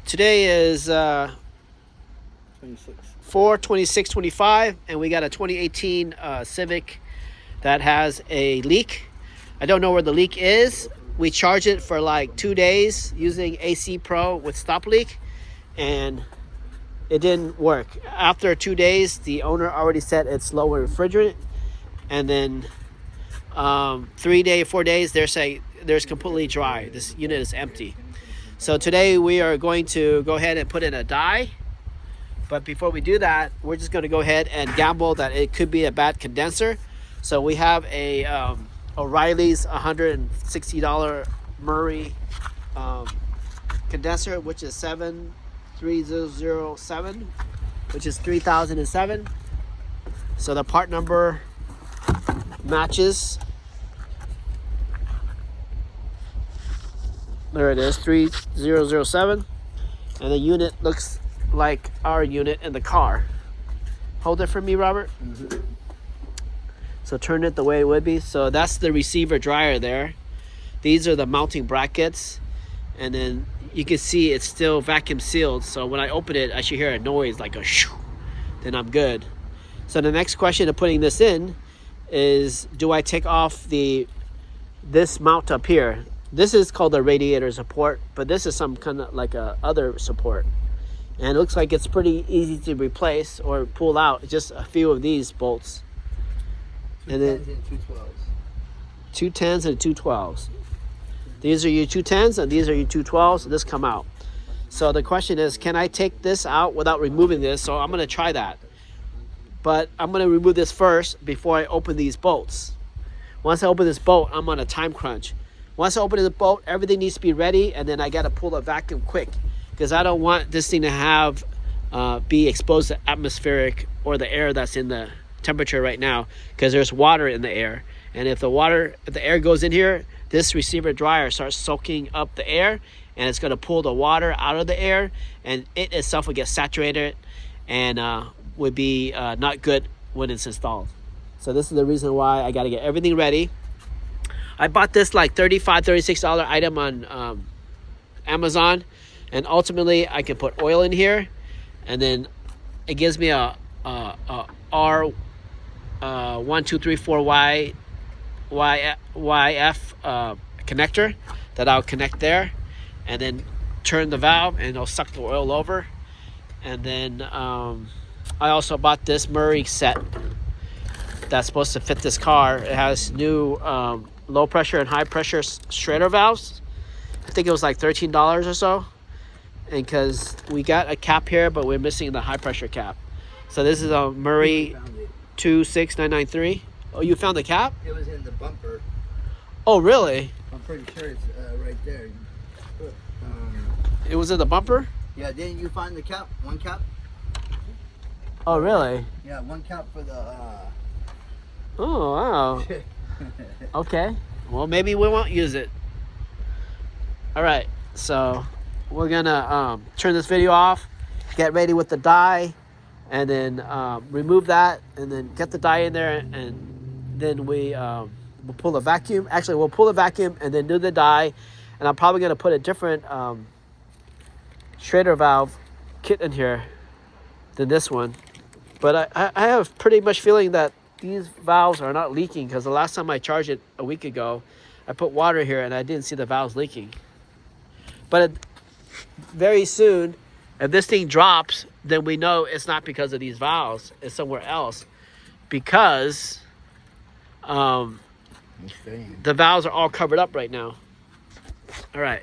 Today is 26. 4/26/25, and we got a 2018 Civic that has a leak. I don't know where the leak is. We charged it for like 2 days using AC Pro with stop leak, and it didn't work. After 2 days, the owner already said it's low in refrigerant, and then 4 days, they're saying there's completely dry. This unit is empty. So today we are going to go ahead and put in a dye. But before we do that, we're just going to go ahead and gamble that it could be a bad condenser. So we have a O'Reilly's $160 Murray condenser, which is 73007, which is 3007. So the part number matches. There it is, 3007. And the unit looks like our unit in the car. Hold it for me, Robert. Mm-hmm. So turn it the way it would be. So that's the receiver dryer there. These are the mounting brackets. And then you can see it's still vacuum sealed. So when I open it, I should hear a noise like a shoo. Then I'm good. So the next question of putting this in is, do I take off this mount up here? This is called the radiator support, but this is some kind of like a other support. And it looks like it's pretty easy to replace or pull out. Just a few of these bolts. Two 10s and 2 12s. 2 10s and 2 12s. These are your 2 10s and these are your 2 12s. This come out. So the question is, can I take this out without removing this? So I'm going to try that. But I'm going to remove this first before I open these bolts. Once I open this bolt, I'm on a time crunch. Once I open the bolt, everything needs to be ready, and then I got to pull the vacuum quick because I don't want this thing to have be exposed to atmospheric or the air that's in the temperature right now, because there's water in the air. And if the air goes in here, this receiver dryer starts soaking up the air, and it's going to pull the water out of the air, and it itself will get saturated and would be not good when it's installed. So this is the reason why I got to get everything ready. I bought this like $36 item on Amazon, and ultimately I can put oil in here, and then it gives me a R1134YF connector that I'll connect there, and then turn the valve, and it'll suck the oil over. And then I also bought this Murray set that's supposed to fit this car. It has new low pressure and high pressure Schrader valves. I think it was like $13 or so, and because we got a cap here but we're missing the high pressure cap. So this is a Murray 26993. Oh, you found the cap? It was in the bumper. Oh, really? I'm pretty sure it's right there. It was in the bumper? Yeah, didn't you find the cap? One cap? Oh, really? Yeah, one cap for the Oh, wow. Okay, well, maybe we won't use it. All right, so we're gonna turn this video off, get ready with the dye, and then remove that, and then get the dye in there, and then we'll pull the vacuum. Actually, we'll pull the vacuum and then do the dye, and I'm probably gonna put a different Schrader valve kit in here than this one. But I have pretty much feeling that these valves are not leaking, because the last time I charged it a week ago, I put water here and I didn't see the valves leaking. But very soon, if this thing drops, then we know it's not because of these valves, it's somewhere else, because the valves are all covered up right now. All right.